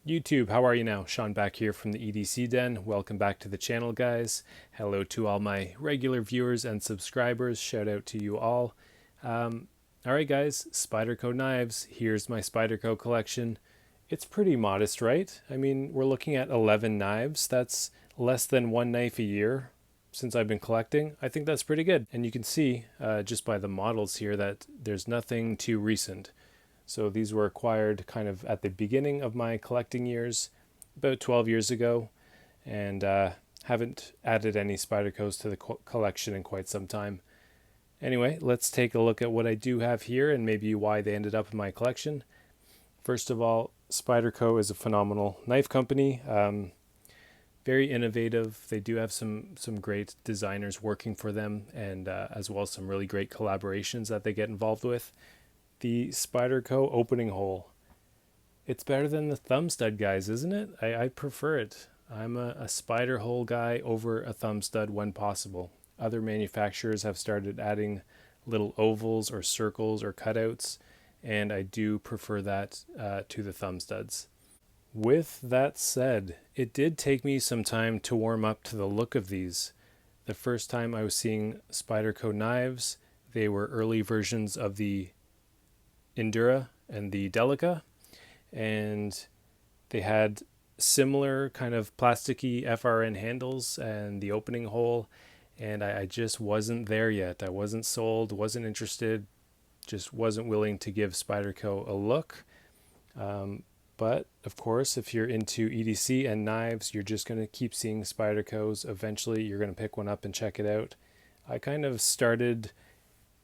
YouTube, how are you now? Sean back here from the EDC Den. Welcome back to the channel, guys. Hello to all my regular viewers and subscribers. Shout out to you all. All right, guys, Spyderco Knives. Here's my Spyderco collection. It's pretty modest, right? I mean, we're looking at 11 knives. That's less than one knife a year since I've been collecting. I think that's pretty good. And you can see just by the models here that there's nothing too recent. So these were acquired kind of at the beginning of my collecting years, about 12 years ago, and haven't added any Spydercos to the collection in quite some time. Anyway, let's take a look at what I do have here and maybe why they ended up in my collection. First of all, Spyderco is a phenomenal knife company. Very innovative. They do have some great designers working for them, and as well as some really great collaborations that they get involved with. The Spyderco opening hole. It's better than the thumb stud, guys, isn't it? I prefer it. I'm a spider hole guy over a thumb stud when possible. Other manufacturers have started adding little ovals or circles or cutouts, and I do prefer that to the thumb studs. With that said, it did take me some time to warm up to the look of these. The first time I was seeing Spyderco knives, they were early versions of the Endura and the Delica, and they had similar kind of plasticky FRN handles and the opening hole, and I just wasn't there yet. I wasn't sold, wasn't interested, just wasn't willing to give Spyderco a look. But of course, if you're into EDC and knives, you're just going to keep seeing Spydercos. Eventually you're going to pick one up and check it out. I kind of started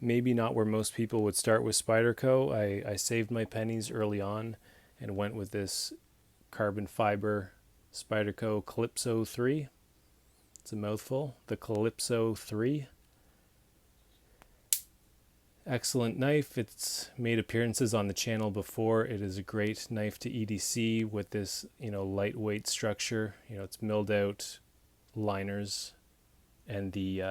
maybe not where most people would start with Spyderco. I saved my pennies early on and went with this carbon fiber Spyderco Calypso 3. It's a mouthful. The Calypso 3. Excellent knife. It's made appearances on the channel before. It is a great knife to EDC with this, lightweight structure. It's milled out liners, and the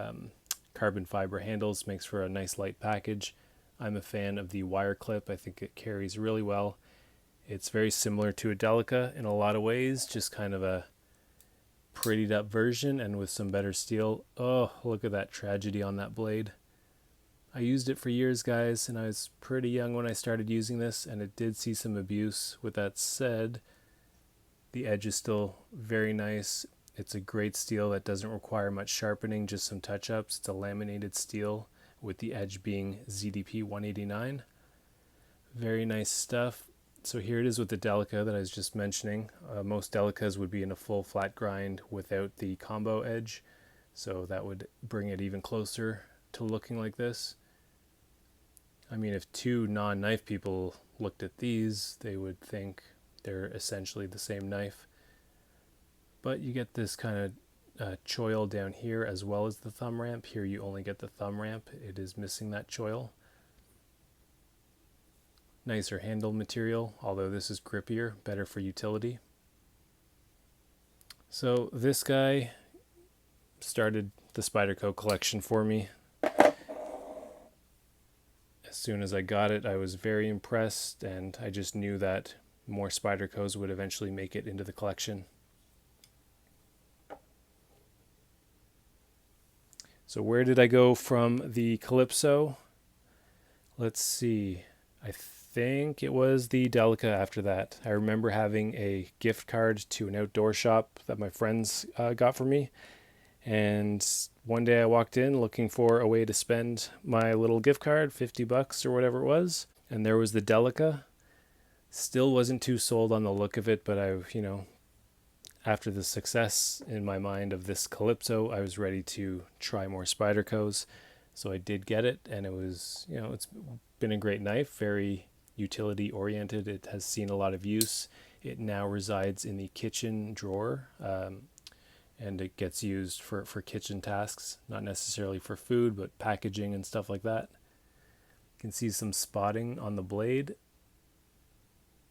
carbon fiber handles makes for a nice light package. I'm a fan of the wire clip. I think it carries really well. It's very similar to a Delica in a lot of ways, just kind of a prettied up version and with some better steel. Oh, look at that tragedy on that blade. I used it for years, guys, and I was pretty young when I started using this, and it did see some abuse. With that said, the edge is still very nice. It's a great steel that doesn't require much sharpening, just some touch-ups. It's a laminated steel with the edge being ZDP 189. Very nice stuff. So here it is with the Delica that I was just mentioning. Most Delicas would be in a full flat grind without the combo edge, so that would bring it even closer to looking like this. I mean, if two non-knife people looked at these, they would think they're essentially the same knife. But you get this kind of choil down here as well as the thumb ramp. Here you only get the thumb ramp. It is missing that choil. Nicer handle material, although this is grippier, better for utility. So this guy started the Spyderco collection for me. As soon as I got it, I was very impressed, and I just knew that more Spydercos would eventually make it into the collection. So where did I go from the Calypso? Let's see. I think it was the Delica after that. I remember having a gift card to an outdoor shop that my friends got for me. And one day I walked in looking for a way to spend my little gift card, $50 or whatever it was. And there was the Delica. Still wasn't too sold on the look of it, but after the success in my mind of this Calypso, I was ready to try more Spydercos. So I did get it, and it was, it's been a great knife, very utility oriented. It has seen a lot of use. It now resides in the kitchen drawer, and it gets used for kitchen tasks, not necessarily for food, but packaging and stuff like that. You can see some spotting on the blade.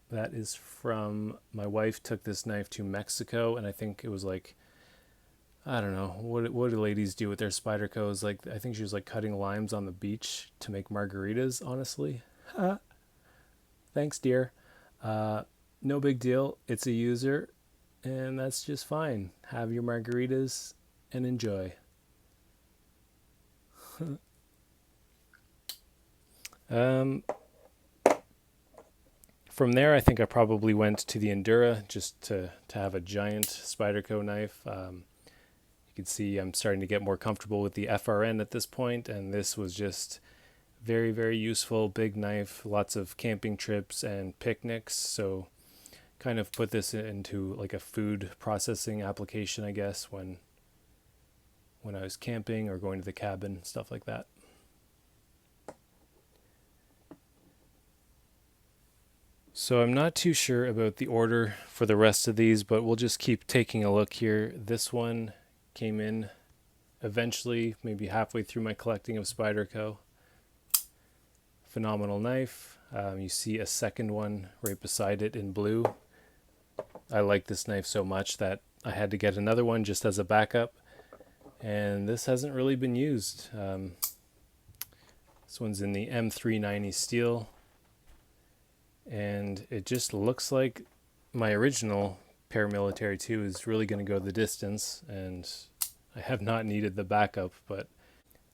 That is from, my wife took this knife to Mexico, and I think it was like, I don't know, what do ladies do with their Spydercos? Like, I think she was like cutting limes on the beach to make margaritas, honestly. Thanks, dear. no big deal. It's a user, and that's just fine. Have your margaritas and enjoy. um, from there, I think I probably went to the Endura just to have a giant Spyderco knife. You can see I'm starting to get more comfortable with the FRN at this point, and this was just very, very useful, big knife, lots of camping trips and picnics. So kind of put this into like a food processing application, I guess, when I was camping or going to the cabin, stuff like that. So I'm not too sure about the order for the rest of these, but we'll just keep taking a look here. This one came in eventually, maybe halfway through my collecting of Spyderco. Phenomenal knife. You see a second one right beside it in blue. I like this knife so much that I had to get another one just as a backup. And this hasn't really been used. This one's in the M390 steel. And it just looks like my original Paramilitary 2 is really going to go the distance, and I have not needed the backup, but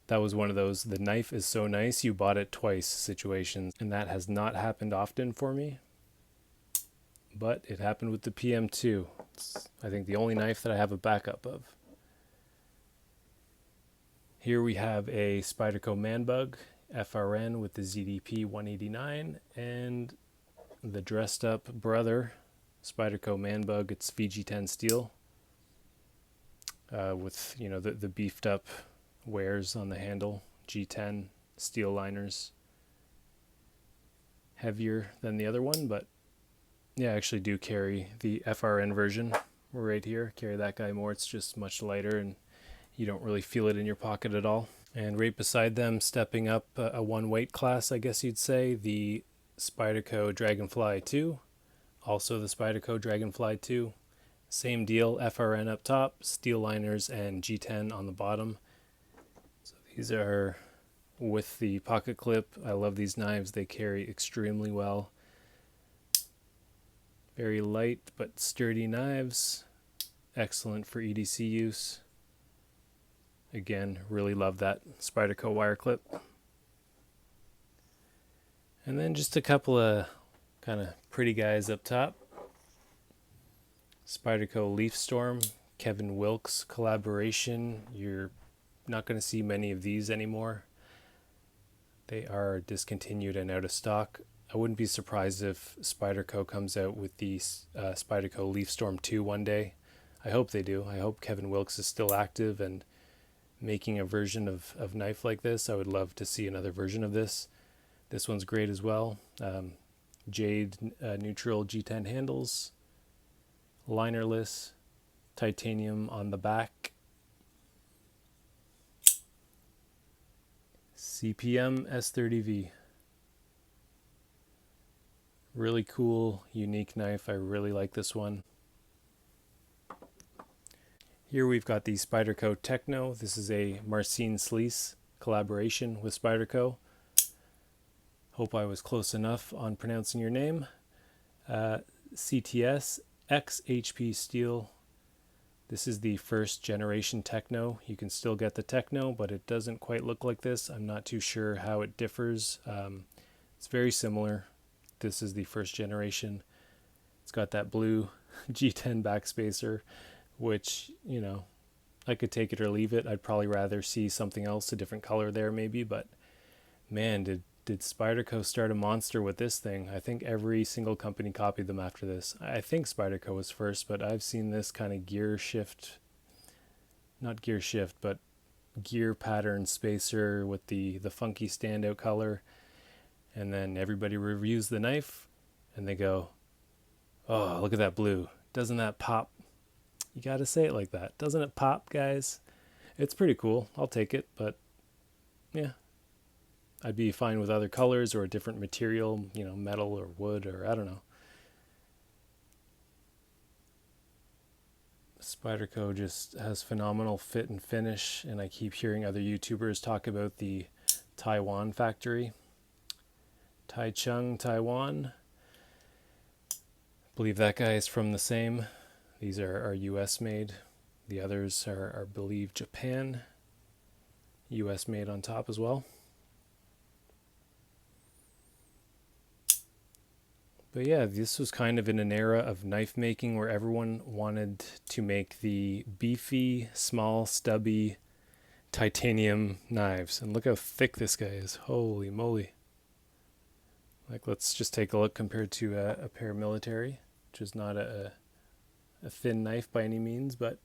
that was one of those the knife is so nice you bought it twice situations, and that has not happened often for me, but it happened with the PM2. It's, I think, the only knife that I have a backup of. Here we have a Spyderco Manbug FRN with the ZDP 189 and the dressed up brother Spyderco Manbug. It's VG10 steel with, you know, the beefed up wears on the handle, G10 steel liners. Heavier than the other one, but yeah, I actually do carry the FRN version right here. Carry that guy more. It's just much lighter and you don't really feel it in your pocket at all. And right beside them, stepping up a one weight class, I guess you'd say, the Spyderco Dragonfly 2, also the Spyderco Dragonfly 2, same deal, FRN up top, steel liners and G10 on the bottom. So these are with the pocket clip. I love these knives, they carry extremely well. Very light but sturdy knives, excellent for EDC use. Again, really love that Spyderco wire clip. And then just a couple of kind of pretty guys up top. Spyderco Leafstorm, Kevin Wilkes collaboration. You're not going to see many of these anymore. They are discontinued and out of stock. I wouldn't be surprised if Spyderco comes out with the Spyderco Leafstorm 2 one day. I hope they do. I hope Kevin Wilkes is still active and making a version of knife like this. I would love to see another version of this. This one's great as well. Jade neutral G10 handles, linerless, titanium on the back. CPM S30V. Really cool, unique knife. I really like this one. Here we've got the Spyderco Techno. This is a Marcin Sleece collaboration with Spyderco. Hope I was close enough on pronouncing your name. CTS XHP steel. This is the first generation Techno. You can still get the Techno, but it doesn't quite look like this. I'm not too sure how it differs. It's very similar. This is the first generation. It's got that blue G10 backspacer, which, you know, I could take it or leave it. I'd probably rather see something else, a different color there maybe, but man, did Spyderco start a monster with this thing. I think every single company copied them after this. I think Spyderco was first, but I've seen this kind of gear shift, not gear shift, but gear pattern spacer with the funky standout color. And then everybody reviews the knife and they go, oh, look at that blue. Doesn't that pop? You got to say it like that. Doesn't it pop, guys? It's pretty cool. I'll take it, but yeah. I'd be fine with other colors or a different material, you know, metal or wood or I don't know. Spyderco just has phenomenal fit and finish, and I keep hearing other YouTubers talk about the Taiwan factory. Taichung, Taiwan. believe that guy is from the same. These are US made. The others are believe Japan. US made on top as well. But yeah, this was kind of in an era of knife making where everyone wanted to make the beefy, small, stubby titanium knives. And look how thick this guy is. Holy moly. Like, let's just take a look compared to a Paramilitary, which is not a thin knife by any means, but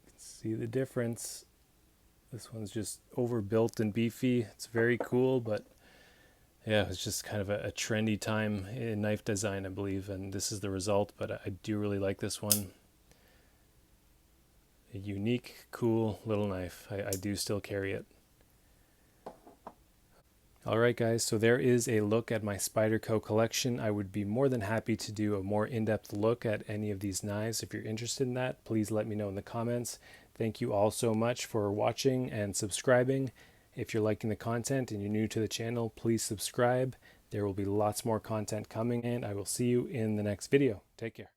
you can see the difference. This one's just overbuilt and beefy. It's very cool, but yeah, it was just kind of a trendy time in knife design, I believe, and this is the result, but I do really like this one. A unique, cool little knife. I do still carry it. Alright guys, so there is a look at my Spyderco collection. I would be more than happy to do a more in-depth look at any of these knives. If you're interested in that, please let me know in the comments. Thank you all so much for watching and subscribing. If you're liking the content and you're new to the channel, please subscribe. There will be lots more content coming, and I will see you in the next video. Take care.